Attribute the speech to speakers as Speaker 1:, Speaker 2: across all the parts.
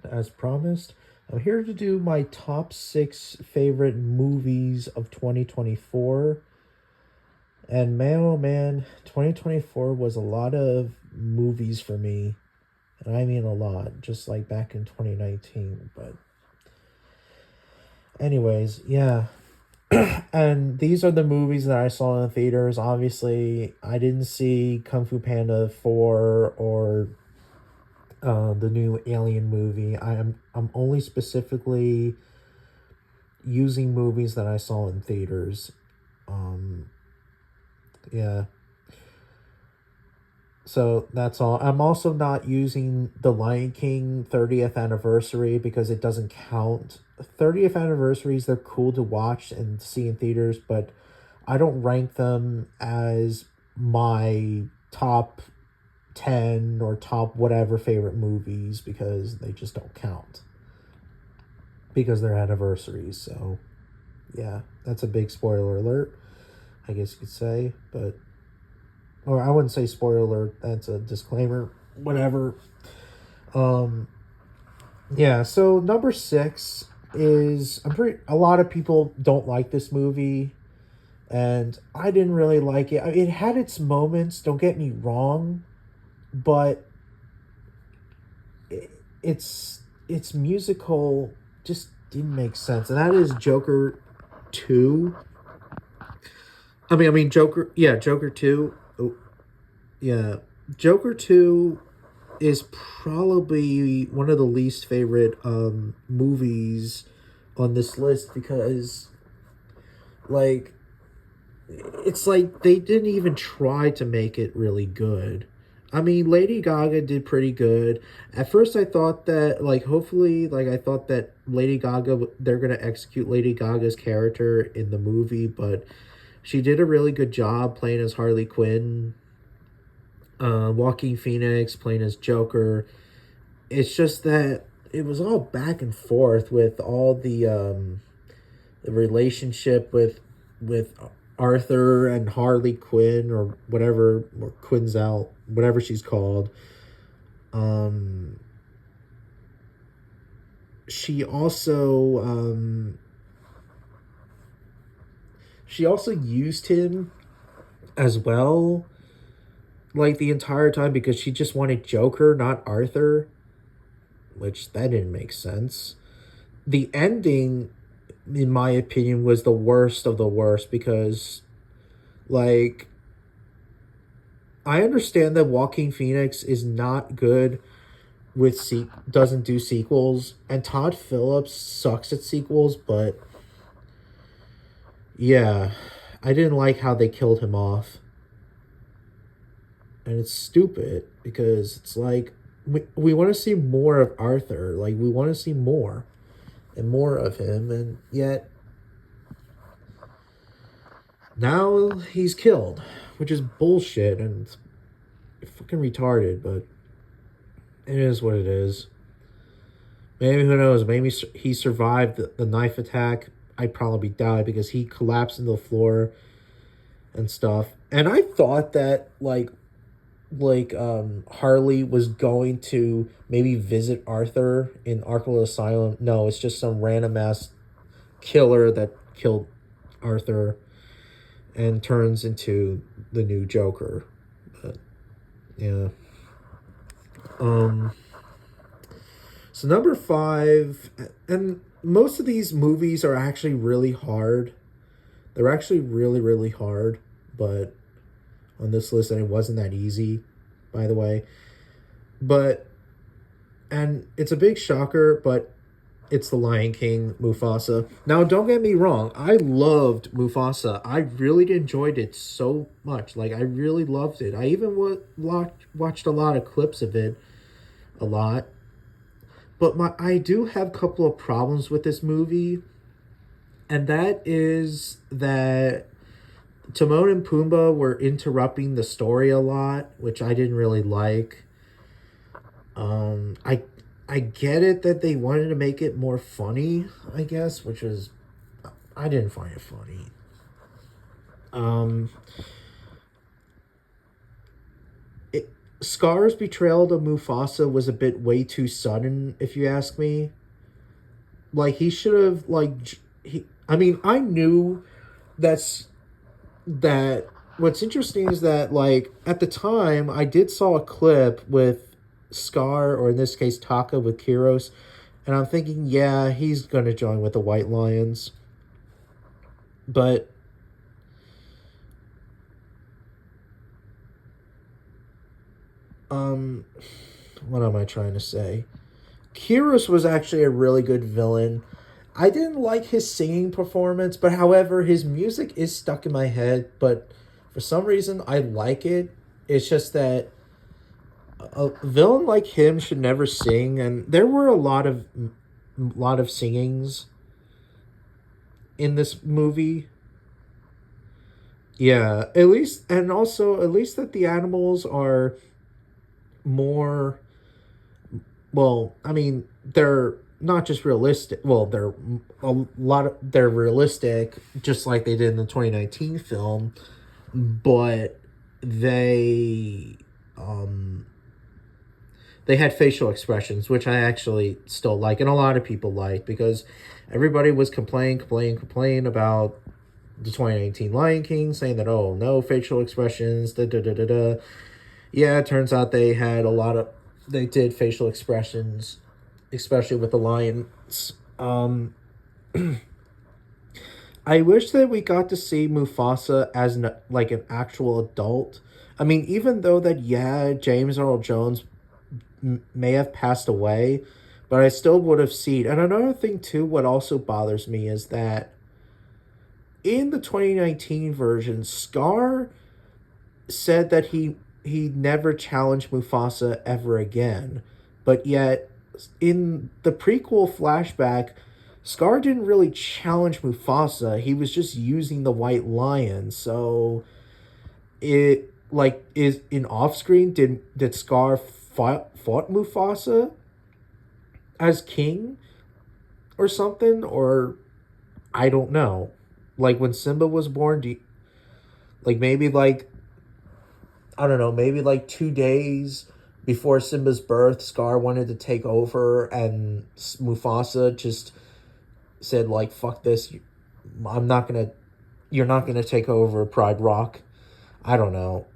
Speaker 1: again, as promised. I'm here to do my top six favorite movies of 2024. And man, oh man, 2024 was a lot of movies for me. And I mean a lot, just like back in 2019. But, anyways, yeah. And these are the movies that I saw in the theaters. Obviously, I didn't see Kung Fu Panda 4 or the new Alien movie. I'm only specifically using movies that I saw in theaters. Um, yeah. So that's all. I'm also not using the Lion King 30th anniversary because it doesn't count. 30th anniversaries, they're cool to watch and see in theaters, but I don't rank them as my top 10 or top whatever favorite movies because they just don't count because they're anniversaries. So, yeah, that's a big spoiler alert, I guess you could say. But, or I wouldn't say spoiler alert, that's a disclaimer, whatever. Um, yeah, so number six is, a lot of people don't like this movie, and I didn't really like it. It had its moments, don't get me wrong, but it, it's musical just didn't make sense, and that is Joker 2. I mean Joker, yeah, Joker 2. Oh, yeah. Joker 2 is probably one of the least favorite movies on this list because like it's like they didn't even try to make it really good. I mean, Lady Gaga did pretty good. At first, I thought that, like, hopefully, like, I thought that Lady Gaga, they're going to execute Lady Gaga's character in the movie, but she did a really good job playing as Harley Quinn. Joaquin Phoenix playing as Joker. It's just that it was all back and forth with all the relationship with Arthur and Harley Quinn or whatever, or Quinzel, whatever she's called. Um, she also she also used him as well, like the entire time because she just wanted Joker, not Arthur, which that didn't make sense. The ending, in my opinion, was the worst of the worst because, like, I understand that Joaquin Phoenix is not good with doesn't do sequels, and Todd Phillips sucks at sequels. But yeah, I didn't like how they killed him off, and it's stupid because it's like we want to see more of Arthur, like we want to see more and more of him, and yet now he's killed, which is bullshit and it's fucking retarded. But it is what it is. Maybe, who knows? Maybe he survived the knife attack. I'd probably die because he collapsed into the floor and stuff. And I thought that Harley was going to maybe visit Arthur in Arkham Asylum. No, it's just some random ass killer that killed Arthur and turns into the new Joker. But yeah. Um So number five, and most of these movies are actually really hard. They're actually really, really hard, but on this list, and it wasn't that easy, by the way. But, and it's a big shocker, but it's The Lion King, Mufasa. Now, don't get me wrong, I loved Mufasa. I really enjoyed it so much. Like, I really loved it. I even watched a lot of clips of it, a lot. But I do have a couple of problems with this movie, and that is that Timon and Pumbaa were interrupting the story a lot, which I didn't really like. I get it that they wanted to make it more funny, I guess, which is I didn't find it funny. Um, it Scar's betrayal to Mufasa was a bit way too sudden, if you ask me. Like he should have he. I mean, I knew that's that. What's interesting is that like at the time I did saw a clip with Scar, or in this case Taka with Kiros, and I'm thinking, yeah, he's gonna join with the White Lions, but um, what am I trying to say? Kiros was actually a really good villain. I didn't like his singing performance, but however, his music is stuck in my head. But for some reason, I like it. It's just that a villain like him should never sing, and there were a lot of singings in this movie. Yeah, at least, and also at least that the animals are more. Well, I mean, they're not just realistic. Well, they're realistic, just like they did in the 2019 film, but they um they had facial expressions, which I actually still like, and a lot of people like, because everybody was complaining about the 2019 Lion King, saying that, oh, no facial expressions, da da da da da. Yeah, it turns out they did facial expressions, especially with the lions. I wish that we got to see Mufasa as like an actual adult. I mean, even though that, yeah, James Earl Jones may have passed away, but I still would have seen. And another thing too, what also bothers me is that in the 2019 version, Scar said that he never challenged Mufasa ever again. But yet in the prequel flashback, Scar didn't really challenge Mufasa. He was just using the white lion. So it like is in off screen, did Scar fought Mufasa as king or something, or I don't know. Like when Simba was born, like maybe like I don't know, maybe like 2 days before Simba's birth, Scar wanted to take over, and Mufasa just said like, "Fuck this, I'm not gonna, you're not gonna take over Pride Rock." I don't know,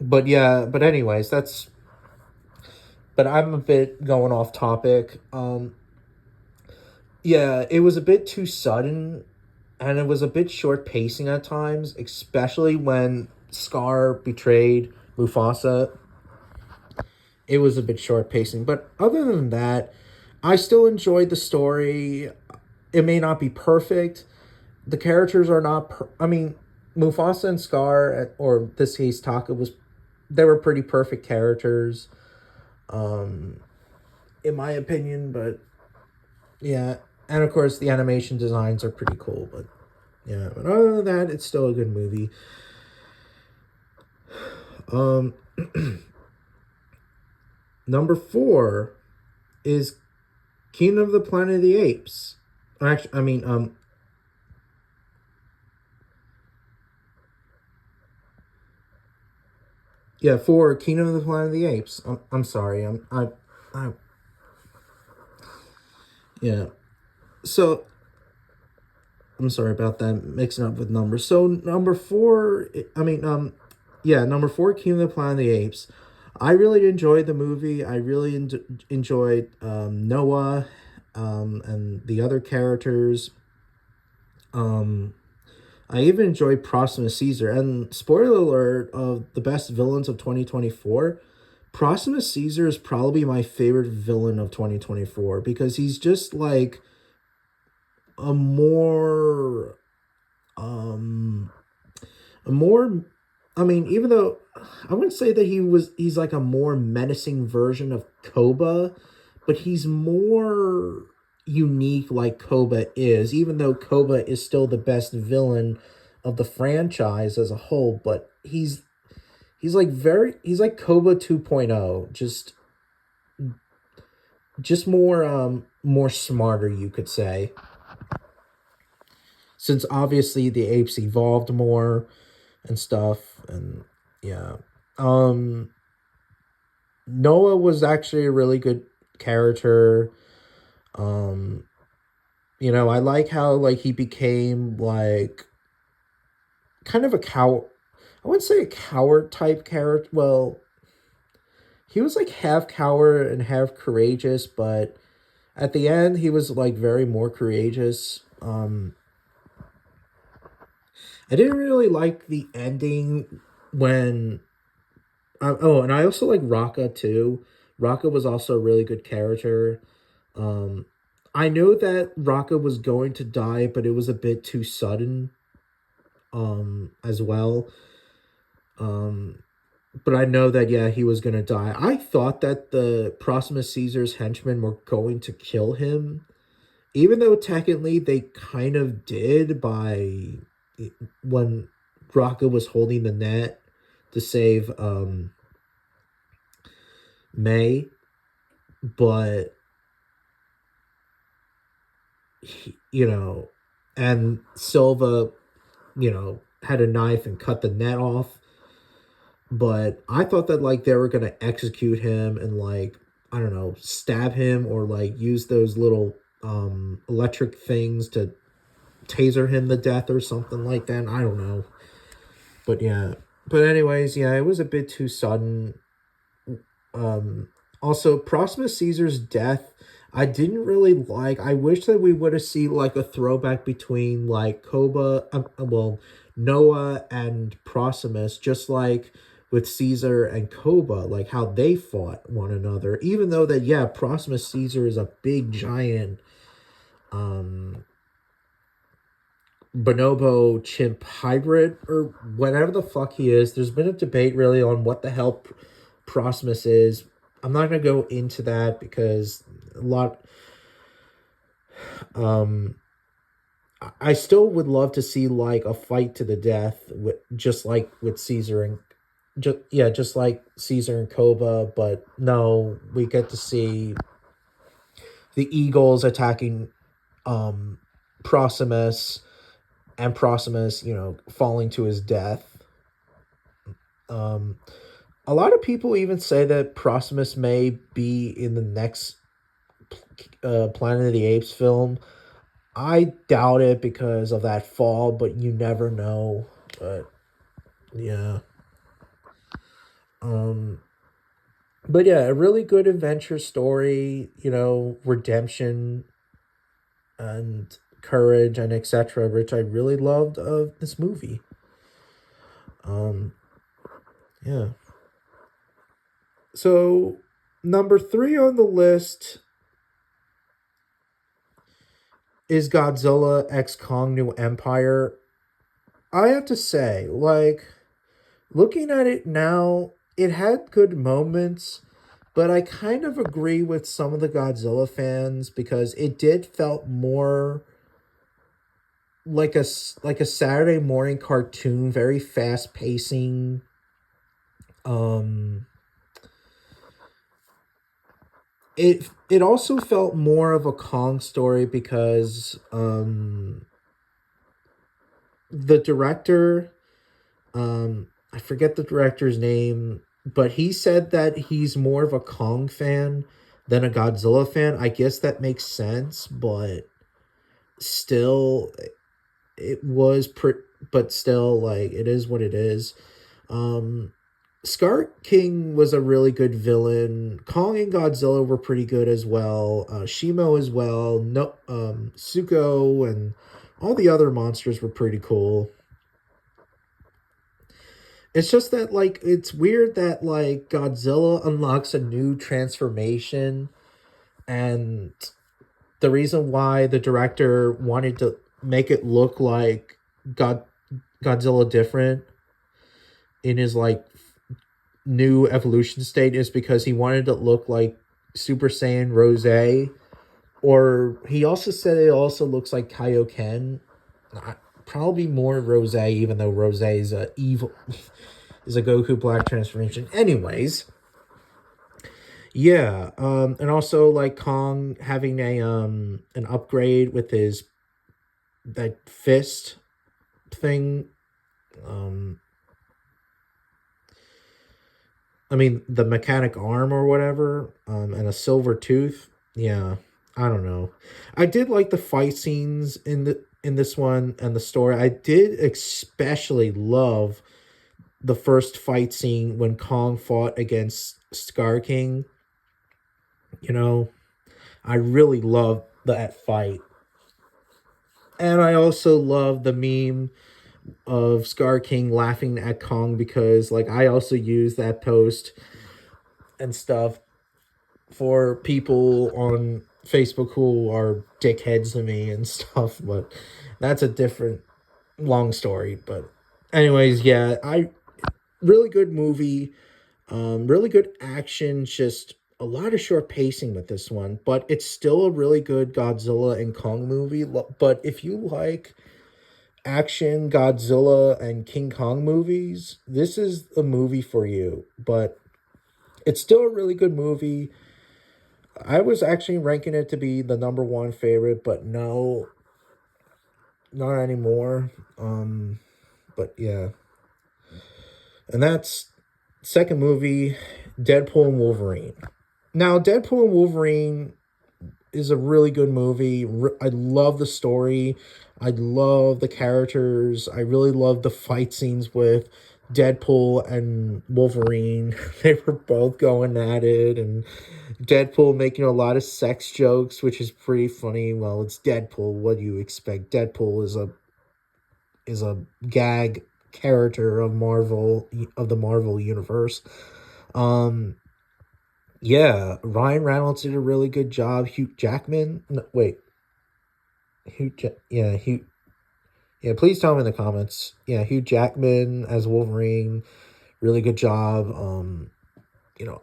Speaker 1: but yeah, but anyways, But I'm a bit going off topic. Yeah, it was a bit too sudden, and it was a bit short pacing at times, especially when Scar betrayed Mufasa. It was a bit short pacing, but other than that, I still enjoyed the story. It may not be perfect. The characters are not. I mean, Mufasa and Scar, or this case Taka, they were pretty perfect characters, um, in my opinion. But yeah, and of course the animation designs are pretty cool. But yeah, but other than that, it's still a good movie. Um, Number four is Kingdom of the Planet of the Apes. Actually, I mean, yeah, for Kingdom of the Planet of the Apes. I'm sorry. I, yeah. So I'm sorry about that, mixing up with numbers. So number four, I mean, yeah, number four, Kingdom of the Planet of the Apes. I really enjoyed the movie. I really enjoyed Noah, and the other characters. Um, I even enjoyed Proxima Caesar. And spoiler alert of the best villains of 2024, Proxima Caesar is probably my favorite villain of 2024, because he's just like a more um a more I mean, even though I wouldn't say that he's like a more menacing version of Koba, but he's more unique like Koba is, even though Koba is still the best villain of the franchise as a whole. But he's like Koba 2.0, just more smarter, you could say, since obviously the apes evolved more and stuff. And yeah, um Noah was actually a really good character. Um, I like how like he became like kind of a cow. I wouldn't say a coward type character. Well, he was like half coward and half courageous, but at the end he was like very more courageous. I didn't really like the ending when. Oh, and I also like Raka too. Raka was also a really good character. Um, I know that Raka was going to die, but it was a bit too sudden. As well. Um, but I know that yeah, he was gonna die. I thought that the Proximus Caesar's henchmen were going to kill him, even though technically they kind of did by when Raka was holding the net to save May, but and Silva, had a knife and cut the net off. But I thought that like they were gonna execute him and like I don't know, stab him or like use those little electric things to taser him to death or something like that. I don't know. But yeah. But anyways, yeah, it was a bit too sudden. Um Also Proximus Caesar's death I didn't really like. I wish that we would have seen like a throwback between like Noah and Proximus, just like with Caesar and Koba, like how they fought one another. Even though that, yeah, Proximus Caesar is a big giant um bonobo chimp hybrid or whatever the fuck he is. There's been a debate really on what the hell Proximus is. I'm not gonna go into that because a lot um I still would love to see like a fight to the death with just like with Caesar and just like Caesar and Koba, but no, we get to see the Eagles attacking um Proximus and Proximus, falling to his death. Um a lot of people even say that Proximus may be in the next Planet of the Apes film. I doubt it because of that fall, but you never know. But yeah. Um but yeah, a really good adventure story, redemption and courage and etc., which I really loved of this movie. Um yeah. So number 3 on the list is Godzilla X Kong New Empire. I have to say, like looking at it now, it had good moments, but I kind of agree with some of the Godzilla fans because it did felt more like a Saturday morning cartoon, very fast pacing. Um, it also felt more of a Kong story because the director, I forget the director's name, but he said that he's more of a Kong fan than a Godzilla fan. I guess that makes sense, but still it was but still like it is what it is. Um Scar King was a really good villain. Kong and Godzilla were pretty good as well. Shimo as well. No, Suko and all the other monsters were pretty cool. It's just that like it's weird that like Godzilla unlocks a new transformation, and the reason why the director wanted to make it look like God Godzilla different in his like new evolution state is because he wanted to look like Super Saiyan Rose, or he also said it also looks like Kaioken. Probably more Rose, even though Rose is a evil is a Goku Black transformation. Anyways, yeah, and also like Kong having a an upgrade with his that fist thing. Um, I mean, the mechanic arm or whatever, and a silver tooth. Yeah, I don't know. I did like the fight scenes in this one and the story. I did especially love the first fight scene when Kong fought against Scar King. You know, I really loved that fight. And I also love the meme of Scar King laughing at Kong because like I also use that post and stuff for people on Facebook who are dickheads to me and stuff, but that's a different long story. But anyways, yeah, I really good movie, really good action, just a lot of short pacing with this one, but it's still a really good Godzilla and Kong movie. But if you like action Godzilla and King Kong movies, this is a movie for you. But it's still a really good movie. I was actually ranking it to be the number one favorite, but no, not anymore. But yeah, and that's second movie, Deadpool and Wolverine. Now, Deadpool and Wolverine is a really good movie. I love the story. I love the characters. I really love the fight scenes with Deadpool and Wolverine. They were both going at it, and Deadpool making a lot of sex jokes, which is pretty funny. Well, it's Deadpool. What do you expect? Deadpool is a gag character of the Marvel universe. Um, yeah, Ryan Reynolds did a really good job. Hugh Jackman, no, wait, yeah, Hugh, yeah. Please tell me in the comments. Yeah, Hugh Jackman as Wolverine, really good job.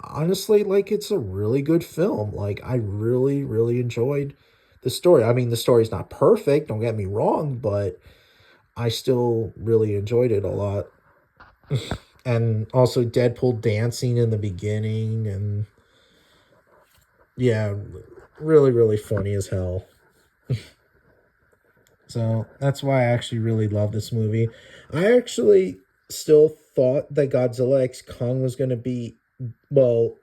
Speaker 1: Honestly, like it's a really good film. Like I really, really enjoyed the story. I mean, the story's not perfect. Don't get me wrong, but I still really enjoyed it a lot. And also Deadpool dancing in the beginning, and yeah, really, really funny as hell. So that's why I actually really love this movie. I actually still thought that Godzilla X Kong was going to be, well,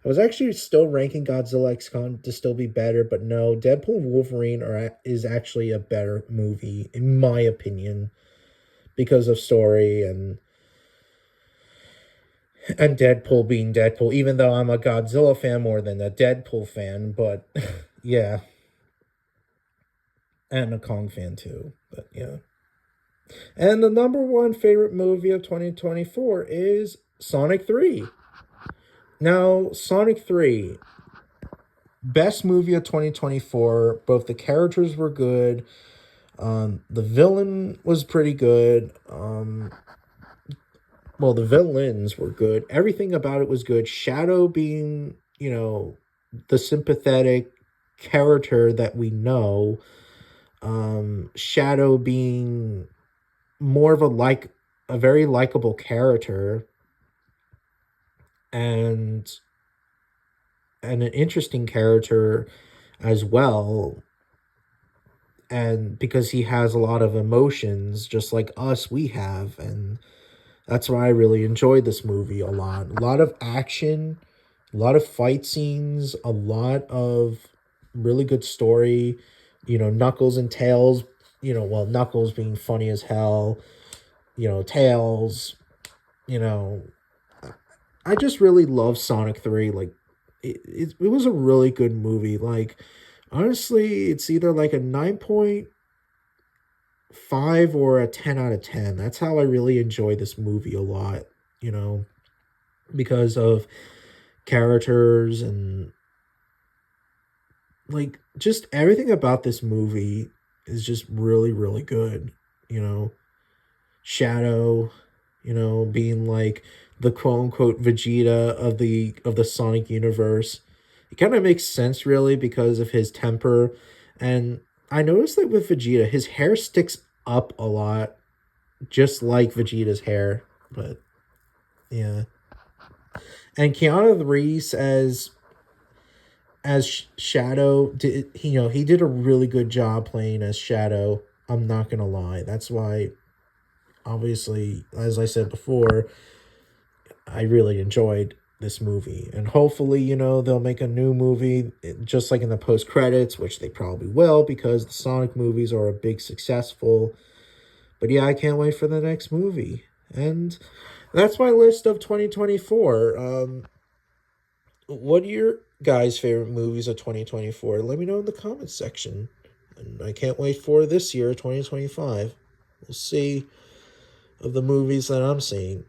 Speaker 1: I was actually still ranking Godzilla X Kong to still be better, but no, Deadpool and Wolverine is actually a better movie, in my opinion, because of story and Deadpool being Deadpool, even though I'm a Godzilla fan more than a Deadpool fan, but yeah, and a Kong fan too, but yeah. And the number one favorite movie of 2024 is Sonic 3. Now, Sonic 3, best movie of 2024. Both the characters were good. The villain was pretty good. Well, the villains were good. Everything about it was good. Shadow being, the sympathetic character that we know. Shadow being more of a very likable character, and an interesting character as well, and because he has a lot of emotions just like us we have, and that's why I really enjoyed this movie a lot of action, a lot of fight scenes, a lot of really good story. Knuckles and Tails, well, Knuckles being funny as hell, Tails, you know I just really love Sonic 3. Like, it was a really good movie. Like, honestly, it's either like a 9.5 or a 10 out of 10. That's how I really enjoy this movie a lot, you know, because of characters and like just everything about this movie is just really, really good, you know. Shadow, being like the quote unquote Vegeta of the Sonic universe. It kind of makes sense really because of his temper. And I noticed that with Vegeta, his hair sticks up a lot, just like Vegeta's hair. But yeah. And Keanu Reeves as Shadow did, he did a really good job playing as Shadow. I'm not gonna lie. That's why, obviously, as I said before, I really enjoyed this movie. And hopefully, they'll make a new movie just like in the post credits, which they probably will because the Sonic movies are a big successful. But yeah, I can't wait for the next movie. And that's my list of 2024. What are your guys' favorite movies of 2024? Let me know in the comments section. And I can't wait for this year, 2025. We'll see of the movies that I'm seeing.